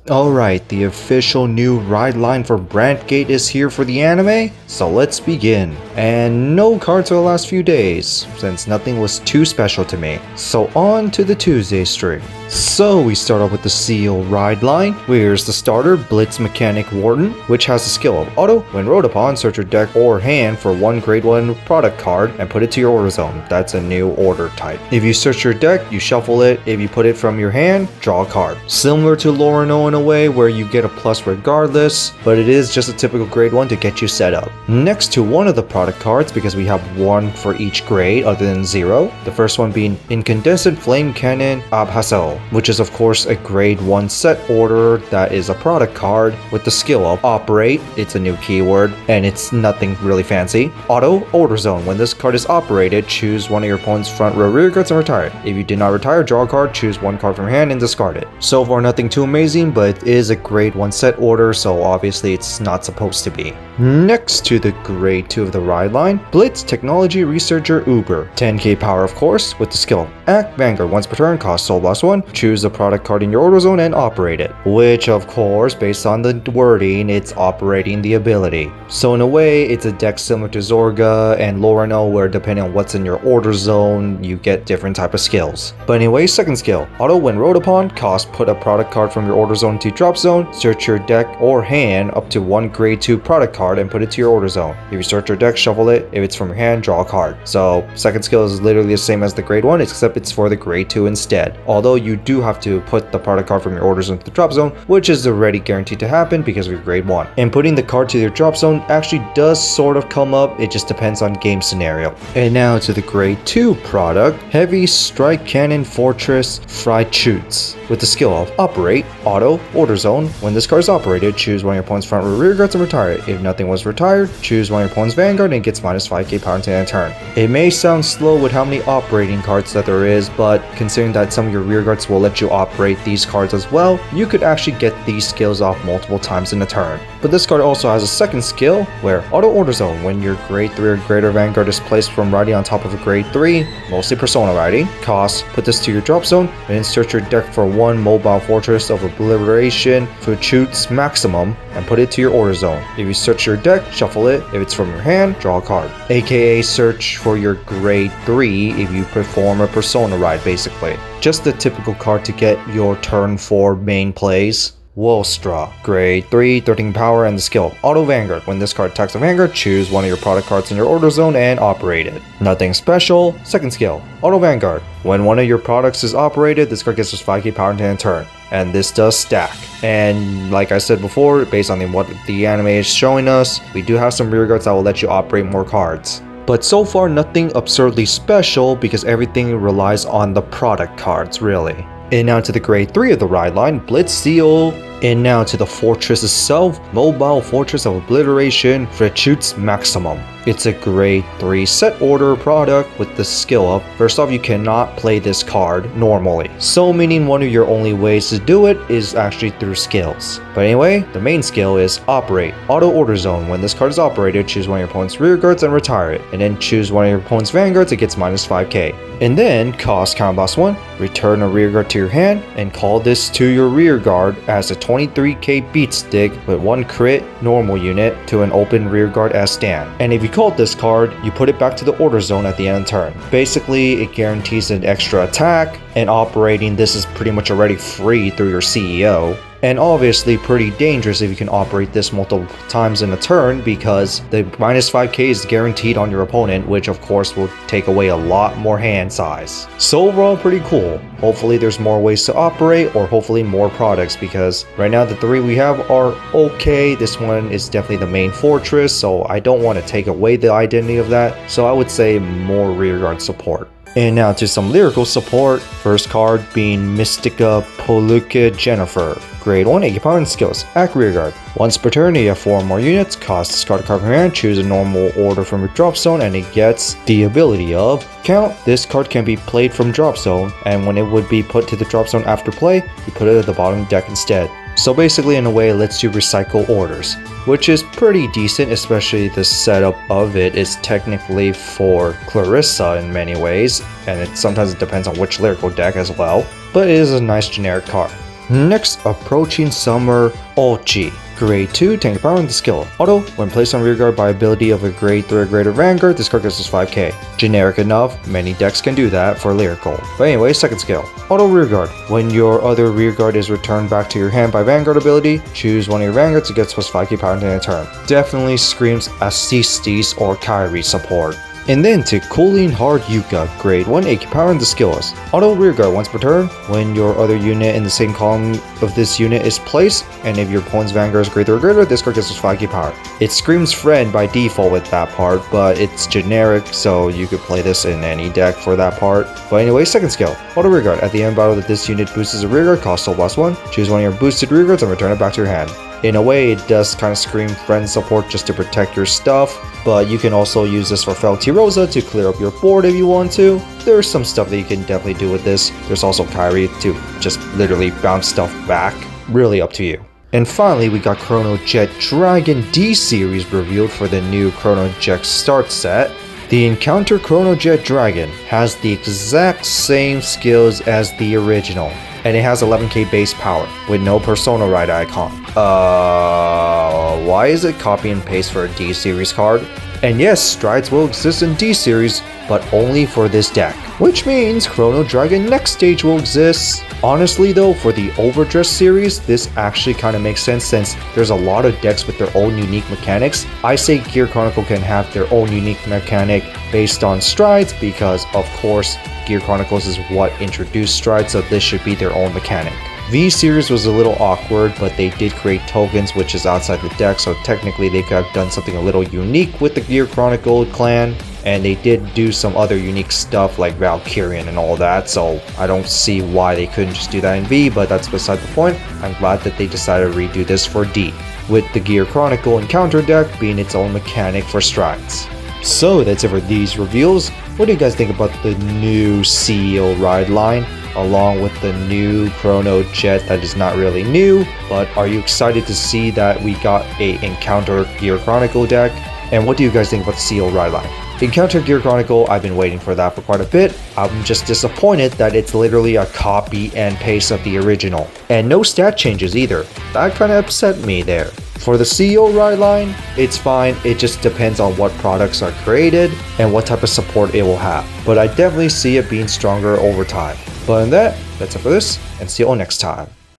Alright, the official new ride line for Brandt Gate is here for the anime, so let's begin. And no cards for the last few days, since nothing was too special to me. So on to the Tuesday stream. So we start off with the Seal ride line. Here's the starter, Blitz Mechanic Warden, which has the skill of Auto. When rode upon, search your deck or hand for one grade 1 product card and put it to your order zone. That's a new order type. If you search your deck, you shuffle it. If you put it from your hand, draw a card. Similar to Lyrical in a way where you get a plus regardless, but it is just a typical grade 1 to get you set up. Next to one of the product cards, because we have one for each grade other than 0, the first one being Incandescent Flame Cannon Abhasel, which is of course a grade 1 set order that is a product card with the skill of Operate. It's a new keyword and it's nothing really fancy. Auto Order Zone. When this card is operated, choose one of your opponent's front row rear guards and retire it. If you did not retire, draw a card, choose one card from your hand and discard it. So far nothing too amazing, but it is a grade 1 set order, so obviously it's not supposed to be. Next to the grade 2 of the ride line, Blitz Technology Researcher Uber. 10k power of course, with the skill Act Vanguard. Once per turn, cost Soul Blast 1, choose a product card in your order zone and operate it. Which of course, based on the wording, it's operating the ability. So in a way, it's a deck similar to Zorga and Lyrical, where depending on what's in your order zone, you get different type of skills. But anyway, second skill, Auto. When rode upon, cost put a product card from your order zone to drop zone, search your deck or hand up to one grade 2 product card and put it to your order zone. If you search your deck, shuffle it. If it's from your hand, draw a card. So second skill is literally the same as the grade 1, except it's for the grade 2 instead. Although you do have to put the product card from your order zone to the drop zone, which is already guaranteed to happen because of your grade 1. And putting the card to your drop zone actually does sort of come up, it just depends on game scenario. And now to the grade 2 product, Heavy Strike Cannon Fortress Fried Shoots. With the skill of Operate, Auto, Order Zone. When this card is operated, choose one of your opponent's front row rear guards and retire it. If nothing was retired, choose one of your opponent's Vanguard and it gets minus 5k power until end of turn. It may sound slow with how many operating cards that there is, but considering that some of your rear guards will let you operate these cards as well, you could actually get these skills off multiple times in a turn. But this card also has a second skill, where Auto Order Zone. When your grade 3 or greater Vanguard is placed from riding on top of a grade 3, mostly Persona riding, cost, put this to your drop zone, and insert your deck for one Mobile Fortress of Obliteration for shoots maximum, and put it to your order zone. If you search your deck, shuffle it. If it's from your hand, draw a card. AKA search for your grade 3 if you perform a Persona ride basically. Just the typical card to get your turn 4 main plays. Welstra, grade 3, 13 power, and the skill Auto Vanguard. When this card attacks a Vanguard, choose one of your product cards in your order zone and operate it. Nothing special. Second skill, Auto Vanguard. When one of your products is operated, this card gets us 5k power into end turn. And this does stack. And like I said before, based on what the anime is showing us, we do have some rear guards that will let you operate more cards. But so far nothing absurdly special because everything relies on the product cards really. And now to the grade 3 of the ride line, Blitz Seal. And now to the fortress itself, Mobile Fortress of Obliteration Shoots Maximum. It's a grade 3 set order product with the skill of, first off, you cannot play this card normally. So meaning one of your only ways to do it is actually through skills. But anyway, the main skill is Operate, Auto Order Zone. When this card is operated, choose one of your opponent's rear guards and retire it. And then choose one of your opponent's vanguards, it gets minus 5k. And then cost Count Boss 1, return a rear guard to your hand, and call this to your rear guard as a 23k beat stick with 1 crit normal unit to an open rear guard as stand. And if you called this card, you put it back to the order zone at the end of the turn. Basically, it guarantees an extra attack, and operating this is pretty much already free through your CEO. And obviously pretty dangerous if you can operate this multiple times in a turn because the minus 5k is guaranteed on your opponent, which of course will take away a lot more hand size. So overall pretty cool. Hopefully there's more ways to operate or hopefully more products because right now the 3 we have are okay. This one is definitely the main fortress, so I don't want to take away the identity of that. So I would say more rearguard support. And now to some lyrical support. First card being Mystica Poluca Jennifer. Grade 1, 80 power and skills. Act rearguard. Once per turn, you have 4 more units. Cost discard a card from your hand. Choose a normal order from your drop zone, and it gets the ability of Count. This card can be played from drop zone, and when it would be put to the drop zone after play, you put it at the bottom of the deck instead. So basically, in a way, it lets you recycle orders, which is pretty decent, especially the setup of it is technically for Clarissa in many ways, and sometimes it depends on which lyrical deck as well, but it is a nice generic card. Next, Approaching Summer Ulchi. Grade 2, tank power and the skill. Auto, when placed on rearguard by ability of a grade 3 or greater Vanguard, this card gets us 5k. Generic enough, many decks can do that for Lyrical. But anyway, second skill. Auto rearguard. When your other rearguard is returned back to your hand by Vanguard ability, choose one of your Vanguards to get plus 5k power in a turn. Definitely screams Assistis or Kairi support. And then to Cooling Hard Yuka, grade 1 8k power and the skills. Auto rearguard once per turn, when your other unit in the same column of this unit is placed, and if your opponent's Vanguard is grade 3 or greater, this card gets us 5k power. It screams friend by default with that part, but it's generic, so you could play this in any deck for that part. But anyway, second skill. Auto rearguard. At the end of battle that this unit boosts a rearguard, cost soul +1. Choose one of your boosted rearguards and return it back to your hand. In a way, it does kind of scream friend support just to protect your stuff, but you can also use this for Felty Rosa to clear up your board if you want to. There's some stuff that you can definitely do with this. There's also Kairi to just literally bounce stuff back. Really up to you. And finally, we got Chronojet Dragon D-Series revealed for the new Chronojet start set. The Encounter Chronojet Dragon has the exact same skills as the original, and it has 11k base power with no Persona Ride icon. Why is it copy and paste for a D-Series card? And yes, strides will exist in D-Series, but only for this deck. Which means Chrono Dragon Next Stage will exist. Honestly though, for the Overdress series, this actually kind of makes sense since there's a lot of decks with their own unique mechanics. I say Gear Chronicle can have their own unique mechanic based on strides because of course Gear Chronicles is what introduced strides, so this should be their own mechanic. V-Series was a little awkward, but they did create tokens which is outside the deck, so technically they could have done something a little unique with the Gear Chronicle clan, and they did do some other unique stuff like Valkyrian and all that, so I don't see why they couldn't just do that in V, but that's beside the point. I'm glad that they decided to redo this for D, with the Gear Chronicle Encounter deck being its own mechanic for strides. So that's it for these reveals. What do you guys think about the new CEO Ride Line, along with the new Chronojet that is not really new, but are you excited to see that we got a Encounter Gear Chronicle deck? And what do you guys think about the CEO Ride Line? Encounter Gear Chronicle, I've been waiting for that for quite a bit. I'm just disappointed that it's literally a copy and paste of the original. And no stat changes either. That kind of upset me there. For the CEO Ride Line, it's fine, it just depends on what products are created and what type of support it will have. But I definitely see it being stronger over time. But in that, that's it for this, and see you all next time.